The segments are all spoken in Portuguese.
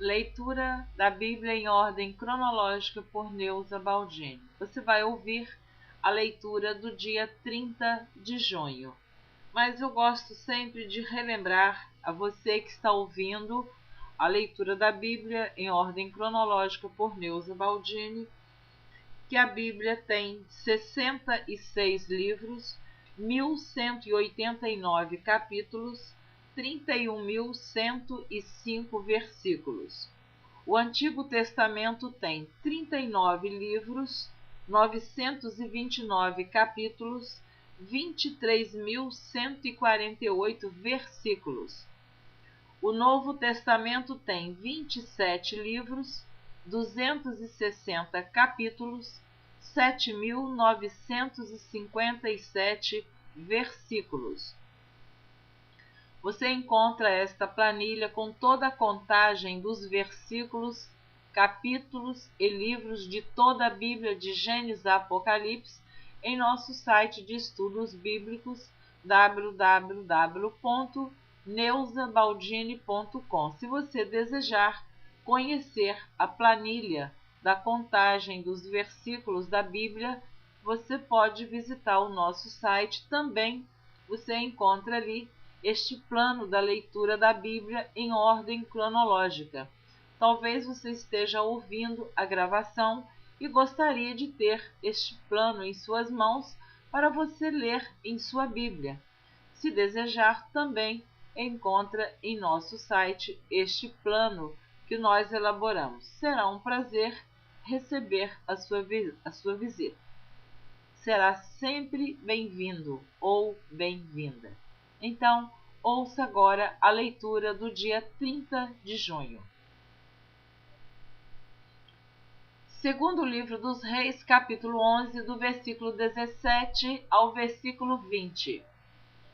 Leitura da Bíblia em ordem cronológica por Neuza Baldini. Você vai ouvir a leitura do dia 30 de junho. Mas eu gosto sempre de relembrar a você que está ouvindo a leitura da Bíblia em ordem cronológica por Neuza Baldini, que a Bíblia tem 66 livros, 1.189 capítulos, 31.105 versículos. O Antigo Testamento tem 39 livros, 929 capítulos, 23.148 versículos. O Novo Testamento tem 27 livros, 260 capítulos, 7.957 versículos. Você encontra esta planilha com toda a contagem dos versículos, capítulos e livros de toda a Bíblia de Gênesis a Apocalipse em nosso site de estudos bíblicos www.neuzabaldini.com. Se você desejar conhecer a planilha da contagem dos versículos da Bíblia, você pode visitar o nosso site. Também você encontra ali este plano da leitura da Bíblia em ordem cronológica. Talvez você esteja ouvindo a gravação e gostaria de ter este plano em suas mãos para você ler em sua Bíblia. Se desejar, também encontra em nosso site este plano que nós elaboramos. Será um prazer receber a sua visita. Será sempre bem-vindo ou bem-vinda. Então, ouça agora a leitura do dia 30 de junho. Segundo livro dos Reis, capítulo 11, do versículo 17 ao versículo 20.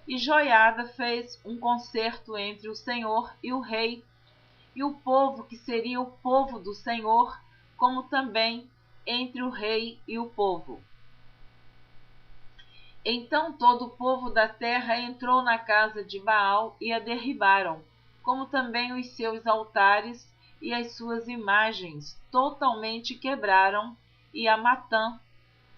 E Joiada fez um concerto entre o Senhor e o rei, e o povo que seria o povo do Senhor, como também entre o rei e o povo. Então todo o povo da terra entrou na casa de Baal e a derribaram, como também os seus altares e as suas imagens totalmente quebraram, e a Matã,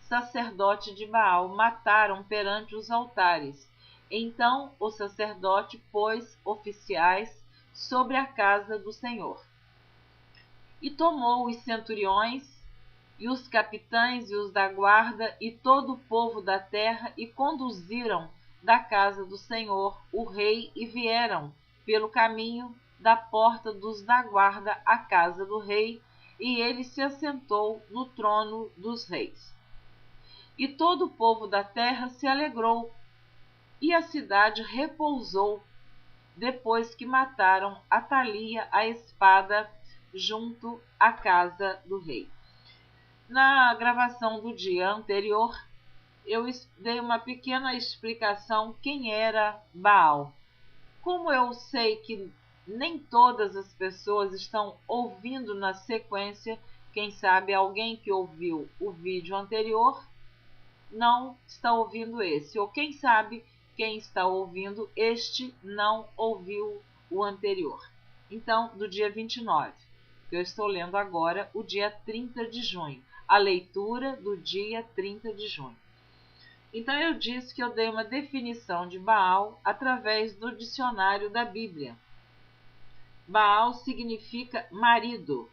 sacerdote de Baal, mataram perante os altares. Então o sacerdote pôs oficiais sobre a casa do Senhor. E tomou os centuriões, e os capitães e os da guarda, e todo o povo da terra, e conduziram da casa do Senhor o rei, e vieram pelo caminho da porta dos da guarda à casa do rei, e ele se assentou no trono dos reis. E todo o povo da terra se alegrou, e a cidade repousou, depois que mataram Atalia a espada junto à casa do rei. Na gravação do dia anterior, eu dei uma pequena explicação quem era Baal. Como eu sei que nem todas as pessoas estão ouvindo na sequência, quem sabe alguém que ouviu o vídeo anterior não está ouvindo esse, ou quem sabe quem está ouvindo este não ouviu o anterior. Então, do dia 29, que eu estou lendo agora, o dia 30 de junho. A leitura do dia 30 de junho. Então eu disse que eu dei uma definição de Baal através do dicionário da Bíblia. Baal significa marido,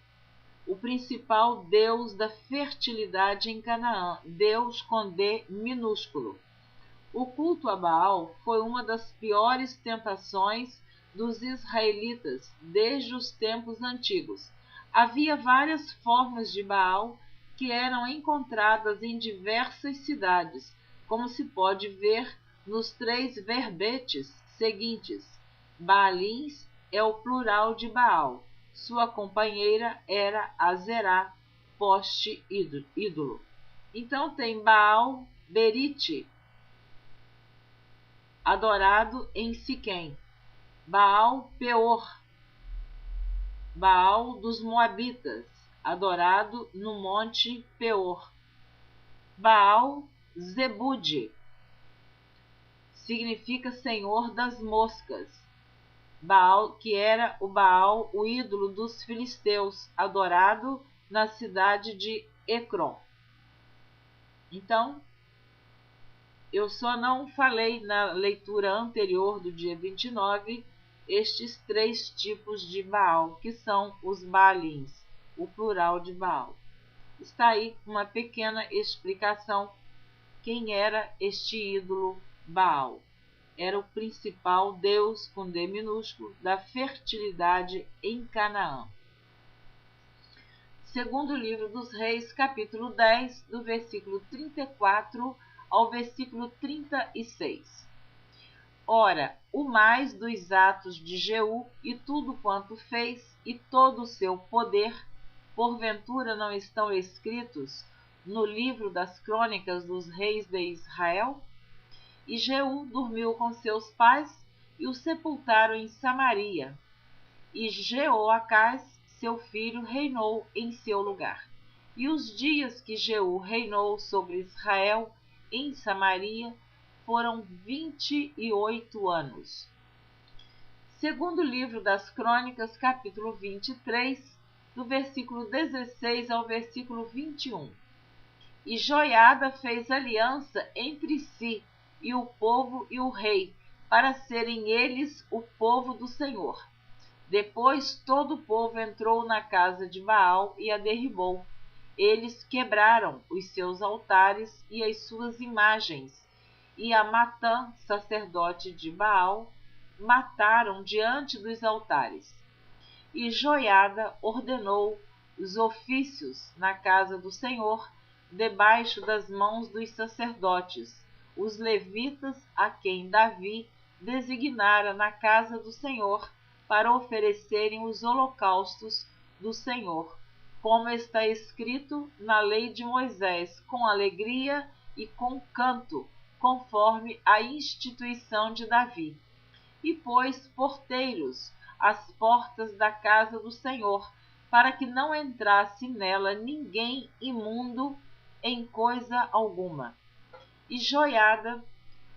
o principal deus da fertilidade em Canaã, Deus com D minúsculo. O culto a Baal foi uma das piores tentações dos israelitas desde os tempos antigos. Havia várias formas de Baal que eram encontradas em diversas cidades, como se pode ver nos 3 verbetes seguintes. Baalins é o plural de Baal. Sua companheira era Azerá, poste ídolo. Então tem Baal Berite, adorado em Siquém. Baal Peor, Baal dos Moabitas, adorado no monte Peor. Baal Zebude significa senhor das moscas. Baal, que era o Baal, o ídolo dos filisteus, adorado na cidade de Ecrom. Então, eu só não falei na leitura anterior do dia 29 estes 3 tipos de Baal, que são os Baalins, o plural de Baal. Está aí uma pequena explicação. Quem era este ídolo Baal? Era o principal deus, com D minúsculo, da fertilidade em Canaã. Segundo livro dos Reis, capítulo 10, do versículo 34 ao versículo 36. Ora, o mais dos atos de Jeú e tudo quanto fez e todo o seu poder, porventura não estão escritos no livro das crônicas dos reis de Israel? E Jeú dormiu com seus pais e o sepultaram em Samaria. E Jeoacás, seu filho, reinou em seu lugar. E os dias que Jeú reinou sobre Israel em Samaria foram 28 anos. Segundo livro das Crônicas, capítulo 23, do versículo 16 ao versículo 21. E Joiada fez aliança entre si e o povo e o rei, para serem eles o povo do Senhor. Depois todo o povo entrou na casa de Baal e a derribou. Eles quebraram os seus altares e as suas imagens, e a Matã, sacerdote de Baal, mataram diante dos altares. E Joiada ordenou os ofícios na casa do Senhor, debaixo das mãos dos sacerdotes, os levitas a quem Davi designara na casa do Senhor para oferecerem os holocaustos do Senhor, como está escrito na lei de Moisés, com alegria e com canto, conforme a instituição de Davi. E pôs porteiros às portas da casa do Senhor, para que não entrasse nela ninguém imundo em coisa alguma. E Joiada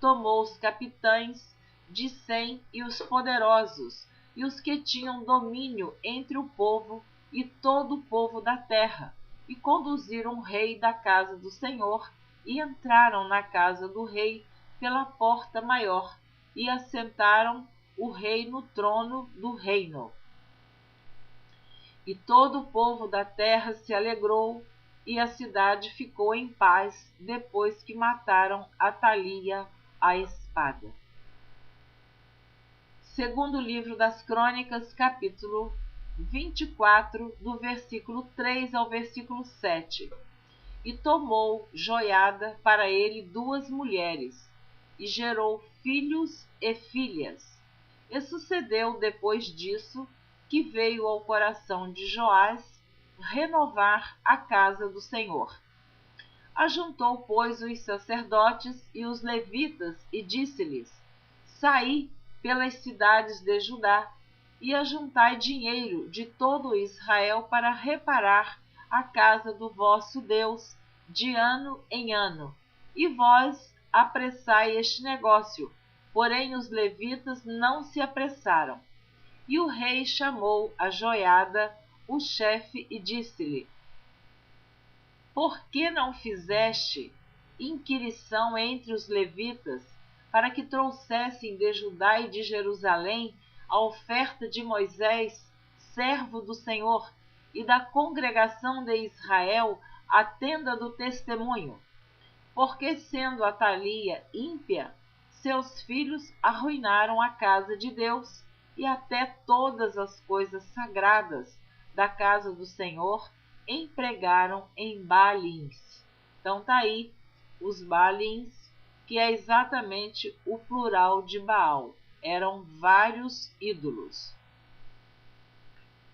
tomou os capitães de 100 e os poderosos, e os que tinham domínio entre o povo e todo o povo da terra, e conduziram o rei da casa do Senhor, e entraram na casa do rei pela porta maior, e assentaram o rei no trono do reino. E todo o povo da terra se alegrou, e a cidade ficou em paz, depois que mataram Atalia à espada. Segundo livro das Crônicas, capítulo 24, do versículo 3 ao versículo 7. E tomou Joiada para ele 2 mulheres, e gerou filhos e filhas. E sucedeu depois disso que veio ao coração de Joás renovar a casa do Senhor. Ajuntou, pois, os sacerdotes e os levitas e disse-lhes: Saí pelas cidades de Judá e ajuntai dinheiro de todo Israel para reparar a casa do vosso Deus de ano em ano. E vós apressai este negócio. Porém os levitas não se apressaram. E o rei chamou a Joiada, o chefe, e disse-lhe: Por que não fizeste inquirição entre os levitas, para que trouxessem de Judá e de Jerusalém a oferta de Moisés, servo do Senhor, e da congregação de Israel, a tenda do testemunho? Porque, sendo Atalia ímpia, seus filhos arruinaram a casa de Deus e até todas as coisas sagradas da casa do Senhor empregaram em Baalins. Então tá aí os Baalins, que é exatamente o plural de Baal. Eram vários ídolos.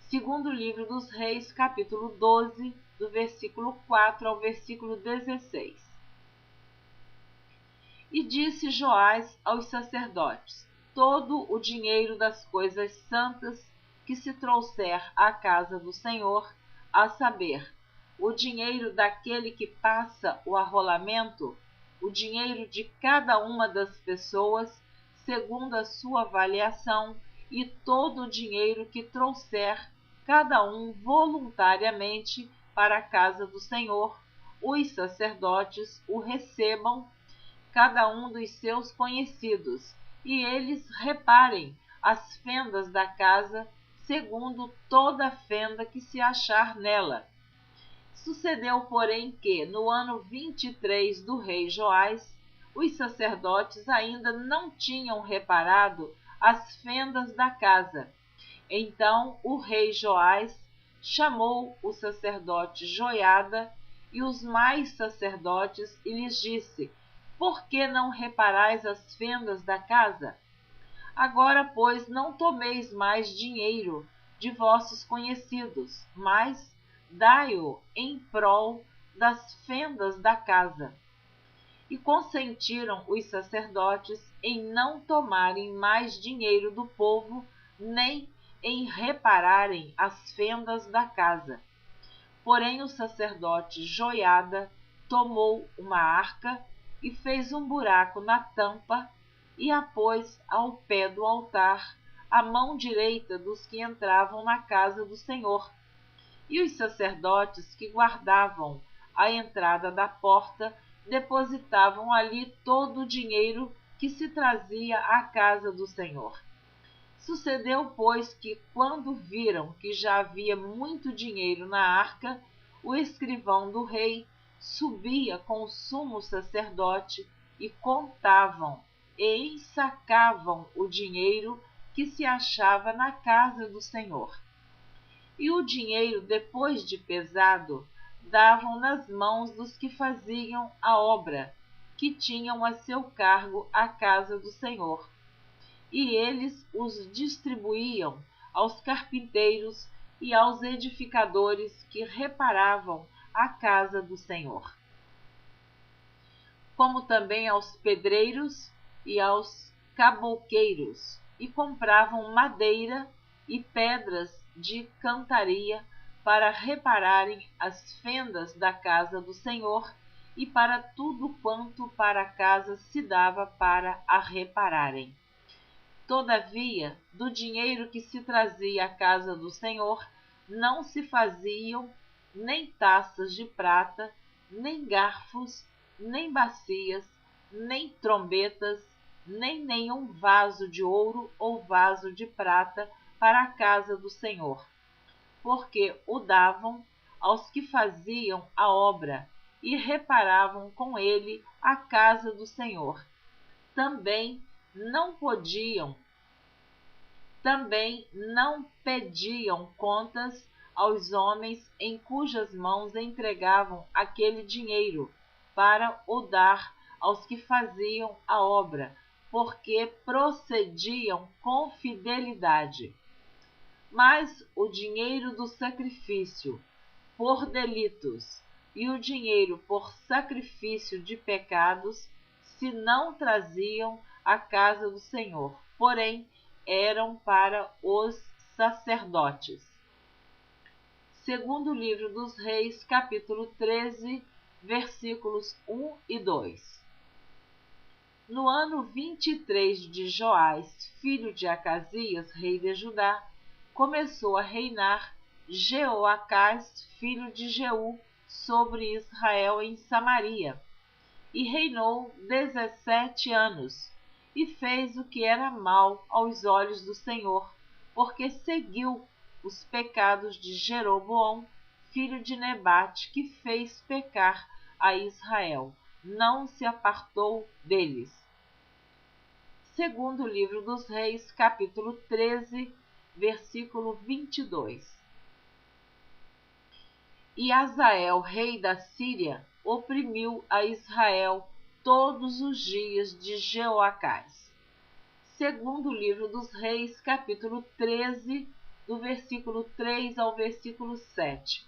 Segundo livro dos Reis, capítulo 12, do versículo 4 ao versículo 16. E disse Joás aos sacerdotes: Todo o dinheiro das coisas santas que se trouxer à casa do Senhor, a saber, o dinheiro daquele que passa o arrolamento, o dinheiro de cada uma das pessoas, segundo a sua avaliação, e todo o dinheiro que trouxer cada um voluntariamente para a casa do Senhor, os sacerdotes o recebam, cada um dos seus conhecidos, e eles reparem as fendas da casa, segundo toda a fenda que se achar nela. Sucedeu, porém, que, no ano 23 do rei Joás, os sacerdotes ainda não tinham reparado as fendas da casa. Então o rei Joás chamou o sacerdote Joiada e os mais sacerdotes e lhes disse: Por que não reparais as fendas da casa? Agora, pois, não tomeis mais dinheiro de vossos conhecidos, mas dai-o em prol das fendas da casa. E consentiram os sacerdotes em não tomarem mais dinheiro do povo, nem em repararem as fendas da casa. Porém o sacerdote Joiada tomou uma arca e fez um buraco na tampa e a pôs ao pé do altar, à mão direita dos que entravam na casa do Senhor. E os sacerdotes que guardavam a entrada da porta depositavam ali todo o dinheiro que se trazia à casa do Senhor. Sucedeu, pois, que, quando viram que já havia muito dinheiro na arca, o escrivão do rei subia com o sumo sacerdote e contavam e ensacavam o dinheiro que se achava na casa do Senhor. E o dinheiro, depois de pesado, davam nas mãos dos que faziam a obra, que tinham a seu cargo a casa do Senhor. E eles os distribuíam aos carpinteiros e aos edificadores que reparavam a casa do Senhor, como também aos pedreiros e aos caboqueiros, e compravam madeira e pedras de cantaria para repararem as fendas da casa do Senhor e para tudo quanto para a casa se dava para a repararem. Todavia, do dinheiro que se trazia à casa do Senhor, não se faziam nem taças de prata, nem garfos, nem bacias, nem trombetas, nem nenhum vaso de ouro ou vaso de prata para a casa do Senhor, porque o davam aos que faziam a obra e reparavam com ele a casa do Senhor. Também não pediam contas aos homens em cujas mãos entregavam aquele dinheiro, para o dar aos que faziam a obra, porque procediam com fidelidade. Mas o dinheiro do sacrifício por delitos e o dinheiro por sacrifício de pecados se não traziam à casa do Senhor, porém eram para os sacerdotes. Segundo livro dos Reis, capítulo 13, versículos 1 e 2. No ano 23 de Joás, filho de Acasias, rei de Judá, começou a reinar Jeoacás, filho de Jeú, sobre Israel em Samaria, e reinou 17 anos, e fez o que era mal aos olhos do Senhor, porque seguiu os pecados de Jeroboão, filho de Nebate, que fez pecar a Israel, não se apartou deles. Segundo livro dos Reis, capítulo 13, versículo 22. E Hazael, rei da Síria, oprimiu a Israel todos os dias de Jeoacás. Segundo livro dos Reis, capítulo 13, do versículo 3 ao versículo 7.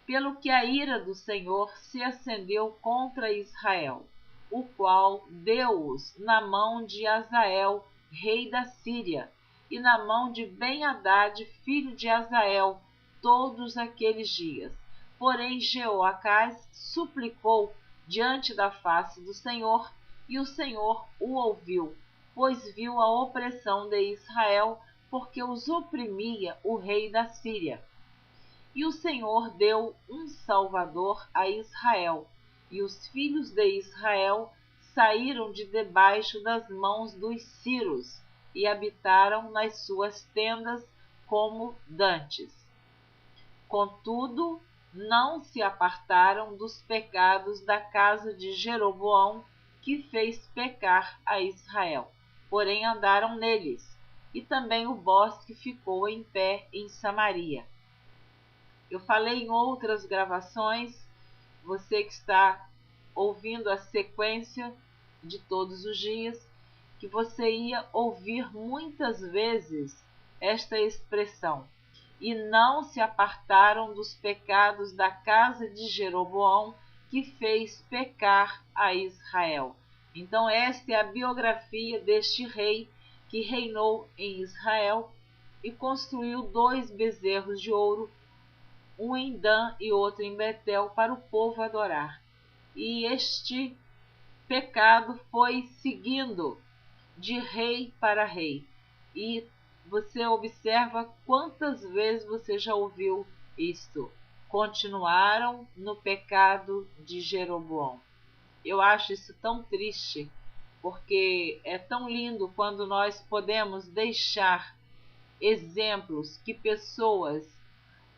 Pelo que a ira do Senhor se acendeu contra Israel, o qual deu-os na mão de Hazael, rei da Síria, e na mão de Ben-Hadad, filho de Hazael, todos aqueles dias. Porém Jeoacás suplicou diante da face do Senhor, e o Senhor o ouviu, pois viu a opressão de Israel porque os oprimia o rei da Síria. E o Senhor deu um Salvador a Israel, e os filhos de Israel saíram de debaixo das mãos dos sírios e habitaram nas suas tendas como dantes. Contudo, não se apartaram dos pecados da casa de Jeroboão, que fez pecar a Israel, porém andaram neles, e também o bosque ficou em pé em Samaria. Eu falei em outras gravações, você que está ouvindo a sequência de todos os dias, que você ia ouvir muitas vezes esta expressão: e não se apartaram dos pecados da casa de Jeroboão, que fez pecar a Israel. Então esta é a biografia deste rei que reinou em Israel e construiu 2 bezerros de ouro, um em Dan e outro em Betel, para o povo adorar. E este pecado foi seguindo de rei para rei. E você observa quantas vezes você já ouviu isto. Continuaram no pecado de Jeroboão. Eu acho isso tão triste, porque é tão lindo quando nós podemos deixar exemplos que pessoas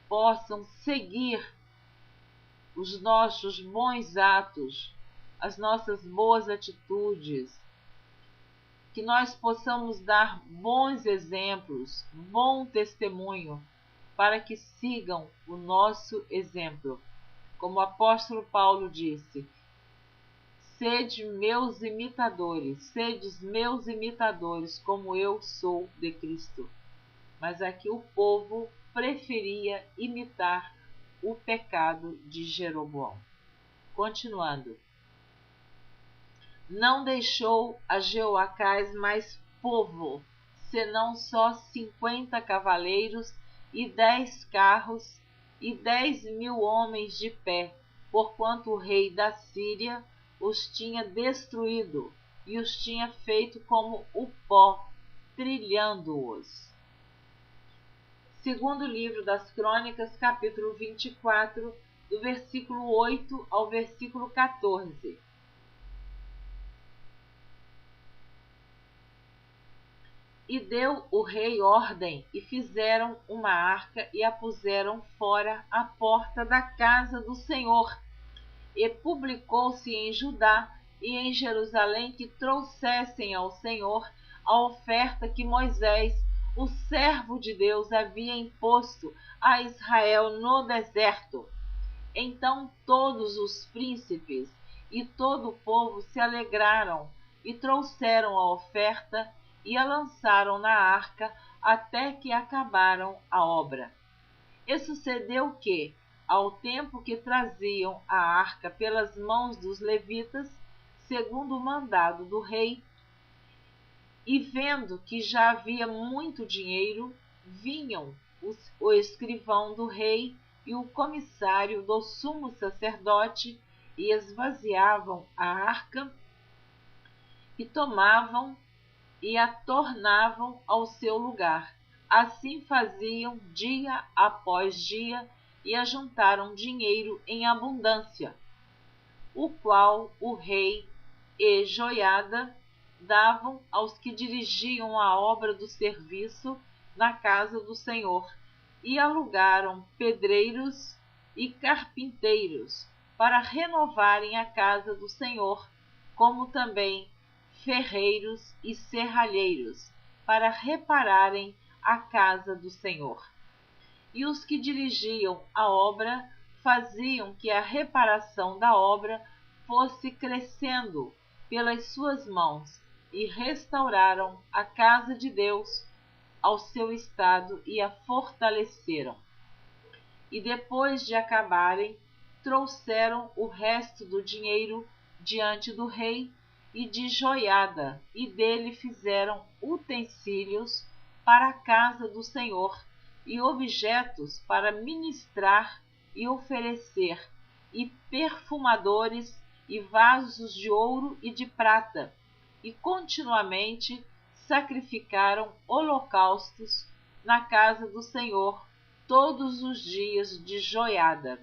possam seguir os nossos bons atos, as nossas boas atitudes, que nós possamos dar bons exemplos, bom testemunho, para que sigam o nosso exemplo. Como o apóstolo Paulo disse: sedes meus imitadores, como eu sou de Cristo. Mas aqui o povo preferia imitar o pecado de Jeroboão. Continuando. Não deixou a Jeoacás mais povo, senão só 50 cavaleiros e 10 carros e 10.000 homens de pé, porquanto o rei da Síria os tinha destruído e os tinha feito como o pó, trilhando-os. Segundo livro das Crônicas, capítulo 24, do versículo 8 ao versículo 14. E deu o rei ordem, e fizeram uma arca, e a puseram fora à porta da casa do Senhor. E publicou-se em Judá e em Jerusalém que trouxessem ao Senhor a oferta que Moisés, o servo de Deus, havia imposto a Israel no deserto. Então todos os príncipes e todo o povo se alegraram e trouxeram a oferta e a lançaram na arca até que acabaram a obra. E sucedeu que, ao tempo que traziam a arca pelas mãos dos levitas, segundo o mandado do rei, e vendo que já havia muito dinheiro, vinham o escrivão do rei e o comissário do sumo sacerdote e esvaziavam a arca e tomavam e a tornavam ao seu lugar. Assim faziam dia após dia e ajuntaram dinheiro em abundância, o qual o rei e Joiada davam aos que dirigiam a obra do serviço na casa do Senhor, e alugaram pedreiros e carpinteiros para renovarem a casa do Senhor, como também ferreiros e serralheiros para repararem a casa do Senhor. E os que dirigiam a obra faziam que a reparação da obra fosse crescendo pelas suas mãos, e restauraram a casa de Deus ao seu estado e a fortaleceram. E depois de acabarem, trouxeram o resto do dinheiro diante do rei e de Joiada, e dele fizeram utensílios para a casa do Senhor, e objetos para ministrar e oferecer, e perfumadores, e vasos de ouro e de prata, e continuamente sacrificaram holocaustos na casa do Senhor todos os dias de Joiada.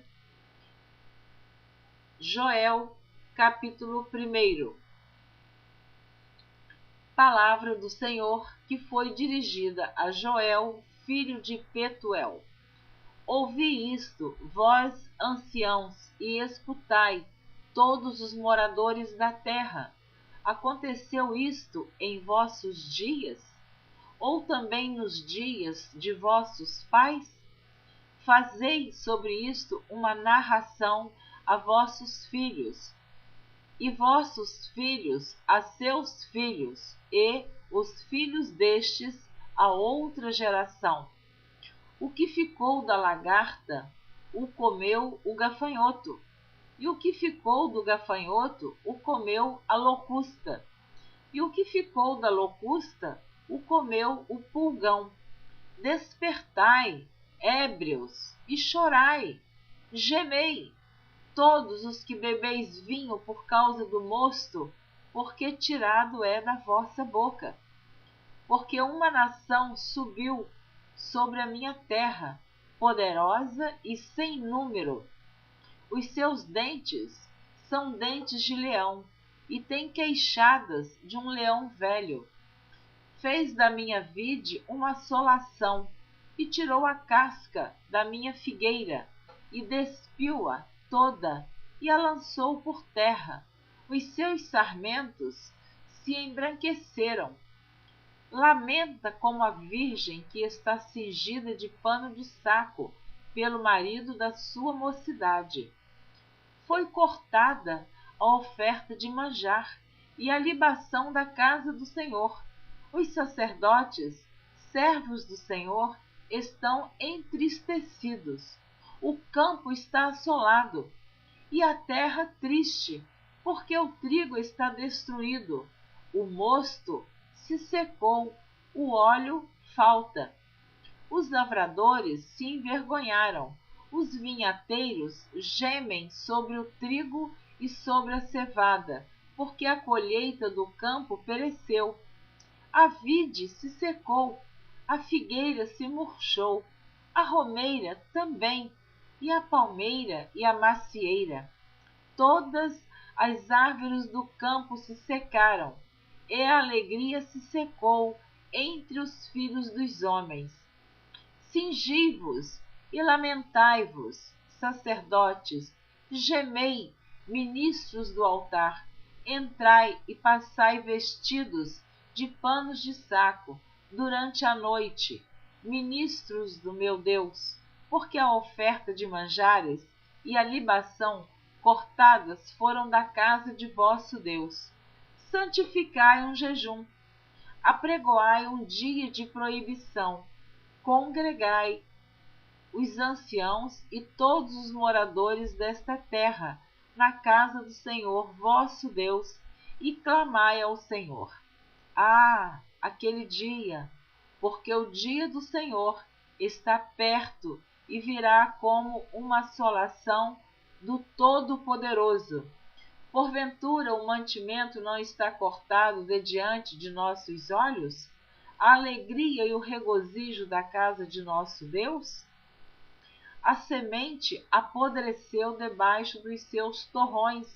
Joel, capítulo 1. Palavra do Senhor que foi dirigida a Joel, filho de Petuel. Ouvi isto, vós, anciãos, e escutai, todos os moradores da terra. Aconteceu isto em vossos dias? Ou também nos dias de vossos pais? Fazei sobre isto uma narração a vossos filhos, e vossos filhos a seus filhos, e os filhos destes a outra geração. O que ficou da lagarta, o comeu o gafanhoto, e o que ficou do gafanhoto, o comeu a locusta, e o que ficou da locusta, o comeu o pulgão. Despertai, ébrios, e chorai, gemei, todos os que bebeis vinho por causa do mosto, porque tirado é da vossa boca. Porque uma nação subiu sobre a minha terra, poderosa e sem número. Os seus dentes são dentes de leão, e tem queixadas de um leão velho. Fez da minha vide uma assolação, e tirou a casca da minha figueira, e despiu-a toda, e a lançou por terra. Os seus sarmentos se embranqueceram. Lamenta como a virgem que está cingida de pano de saco pelo marido da sua mocidade. Foi cortada a oferta de manjar e a libação da casa do Senhor. Os sacerdotes, servos do Senhor, estão entristecidos. O campo está assolado e a terra triste, porque o trigo está destruído. O mosto se secou, o óleo falta. Os lavradores se envergonharam, os vinhateiros gemem sobre o trigo e sobre a cevada, porque a colheita do campo pereceu. A vide se secou, a figueira se murchou, a romeira também, e a palmeira e a macieira. Todas as árvores do campo se secaram, e a alegria se secou entre os filhos dos homens. Cingi-vos e lamentai-vos, sacerdotes, gemei, ministros do altar, entrai e passai vestidos de panos de saco durante a noite, ministros do meu Deus, porque a oferta de manjares e a libação cortadas foram da casa de vosso Deus. Santificai um jejum, apregoai um dia de proibição, congregai os anciãos e todos os moradores desta terra na casa do Senhor vosso Deus, e clamai ao Senhor. Ah, aquele dia! Porque o dia do Senhor está perto e virá como uma assolação do Todo-Poderoso. Porventura o mantimento não está cortado de diante de nossos olhos? A alegria e o regozijo da casa de nosso Deus? A semente apodreceu debaixo dos seus torrões,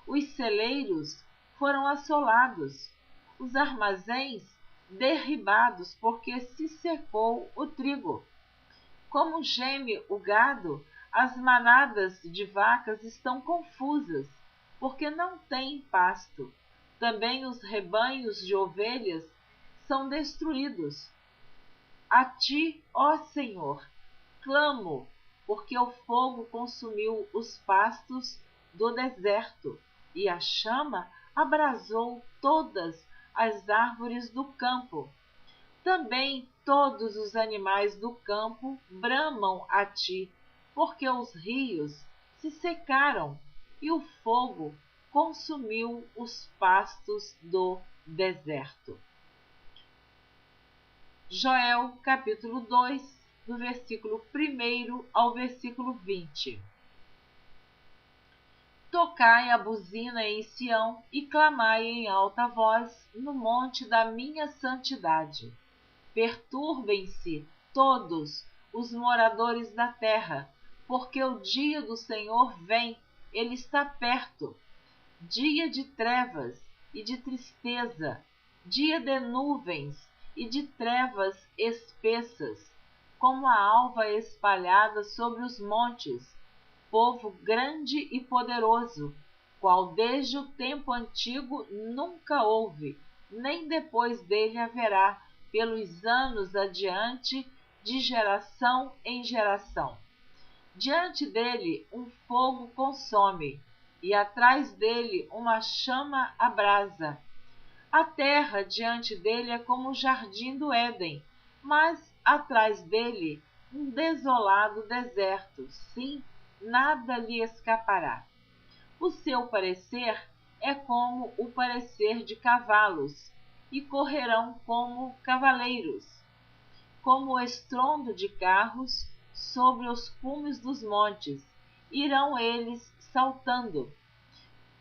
os celeiros foram assolados, os armazéns derribados, porque se secou o trigo. Como geme o gado, as manadas de vacas estão confusas, porque não têm pasto. Também os rebanhos de ovelhas são destruídos. A ti, ó Senhor, clamo, porque o fogo consumiu os pastos do deserto, e a chama abrasou todas as árvores do campo. Também todos os animais do campo bramam a ti, porque os rios se secaram, e o fogo consumiu os pastos do deserto. Joel, capítulo 2, do versículo 1 ao versículo 20. Tocai a buzina em Sião e clamai em alta voz no monte da minha santidade. Perturbem-se todos os moradores da terra, porque o dia do Senhor vem, ele está perto. Dia de trevas e de tristeza, dia de nuvens e de trevas espessas, como a alva espalhada sobre os montes, povo grande e poderoso, qual desde o tempo antigo nunca houve, nem depois dele haverá, pelos anos adiante, de geração em geração. Diante dele um fogo consome, e atrás dele uma chama abrasa. A terra diante dele é como o jardim do Éden, mas atrás dele um desolado deserto. Sim, nada lhe escapará. O seu parecer é como o parecer de cavalos, e correrão como cavaleiros, como o estrondo de carros sobre os cumes dos montes, irão eles saltando,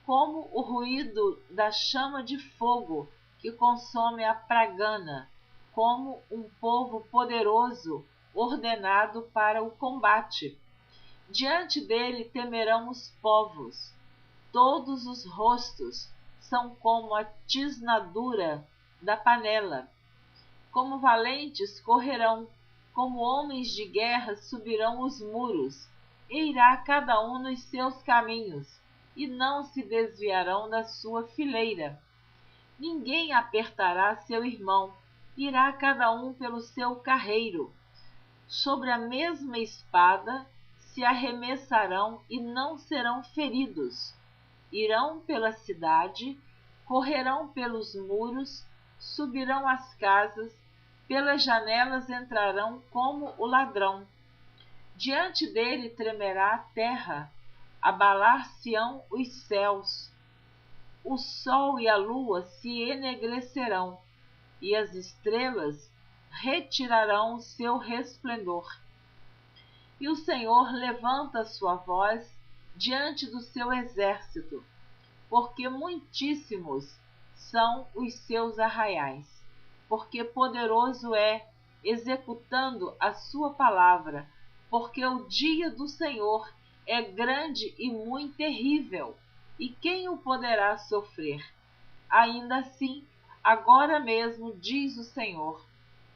como o ruído da chama de fogo que consome a pragana, como um povo poderoso ordenado para o combate. Diante dele temerão os povos, todos os rostos são como a tisnadura da panela. Como valentes correrão, como homens de guerra subirão os muros, e irá cada um nos seus caminhos, e não se desviarão da sua fileira. Ninguém apertará seu irmão, irá cada um pelo seu carreiro. Sobre a mesma espada se arremessarão e não serão feridos. Irão pela cidade, correrão pelos muros, subirão as casas, pelas janelas entrarão como o ladrão. Diante dele tremerá a terra, abalar-se-ão os céus. O sol e a lua se enegrecerão, e as estrelas retirarão o seu resplendor. E o Senhor levanta a sua voz diante do seu exército, porque muitíssimos são os seus arraiais, porque poderoso é, executando a sua palavra, porque o dia do Senhor é grande e muito terrível, e quem o poderá sofrer? Ainda assim, agora mesmo, diz o Senhor,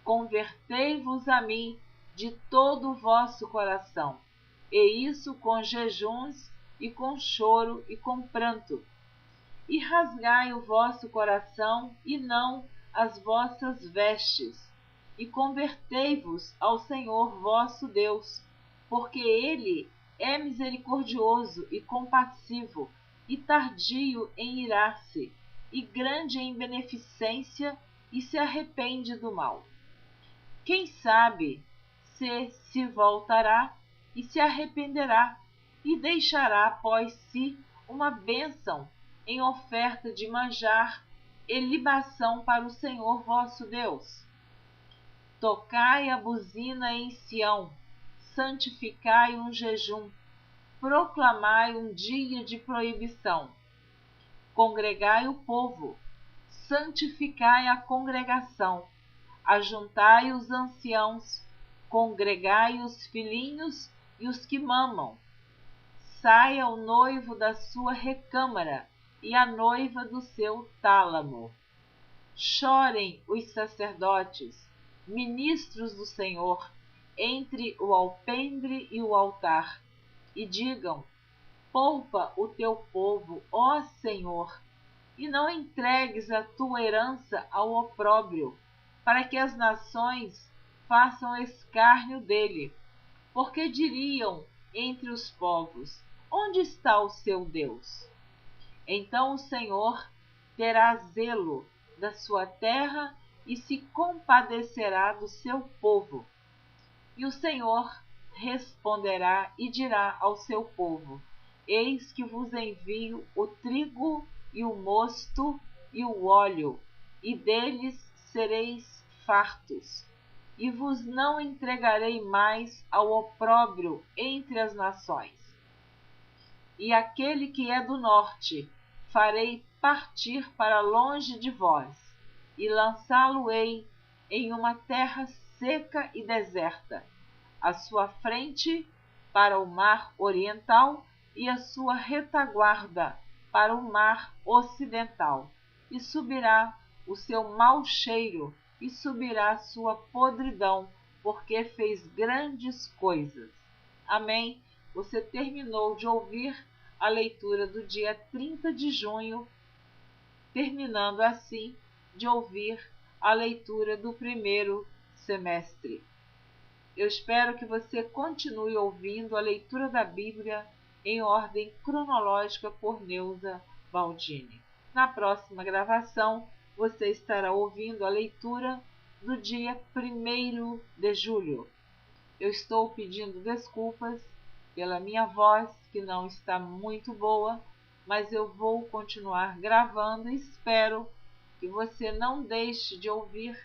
convertei-vos a mim de todo o vosso coração, e isso com jejuns e com choro e com pranto. E rasgai o vosso coração e não as vossas vestes, e convertei-vos ao Senhor vosso Deus, porque ele é misericordioso e compassivo, e tardio em irar-se, e grande em beneficência, e se arrepende do mal. Quem sabe se voltará e se arrependerá, e deixará após si uma bênção em oferta de manjar e libação para o Senhor vosso Deus. Tocai a buzina em Sião, santificai um jejum, proclamai um dia de proibição. Congregai o povo, santificai a congregação, ajuntai os anciãos, congregai os filhinhos e os que mamam. Saia o noivo da sua recâmara e a noiva do seu tálamo. Chorem os sacerdotes, ministros do Senhor, entre o alpendre e o altar, e digam: poupa o teu povo, ó Senhor, e não entregues a tua herança ao opróbrio, para que as nações façam escárnio dele, porque diriam entre os povos: onde está o seu Deus? Então o Senhor terá zelo da sua terra e se compadecerá do seu povo. E o Senhor responderá e dirá ao seu povo: eis que vos envio o trigo e o mosto e o óleo, e deles sereis fartos, e vos não entregarei mais ao opróbrio entre as nações. E aquele que é do norte farei partir para longe de vós, e lançá-lo-ei em uma terra seca e deserta, à sua frente para o mar oriental e a sua retaguarda para o mar ocidental. E subirá o seu mau cheiro e subirá a sua podridão, porque fez grandes coisas. Amém? Você terminou de ouvir a leitura do dia 30 de junho, terminando assim de ouvir a leitura do primeiro semestre. Eu espero que você continue ouvindo a leitura da Bíblia em ordem cronológica por Neuza Baldini. Na próxima gravação, você estará ouvindo a leitura do dia 1º de julho. Eu estou pedindo desculpas pela minha voz, que não está muito boa, mas eu vou continuar gravando e espero que você não deixe de ouvir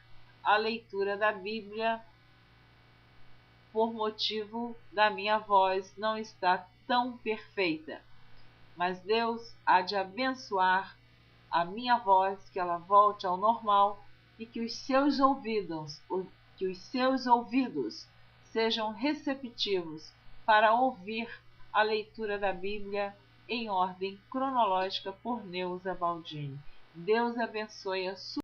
a leitura da Bíblia por motivo da minha voz não estar tão perfeita. Mas Deus há de abençoar a minha voz, que ela volte ao normal e que os seus ouvidos sejam receptivos para ouvir a leitura da Bíblia em ordem cronológica por Neuza Baldini. Deus abençoe a sua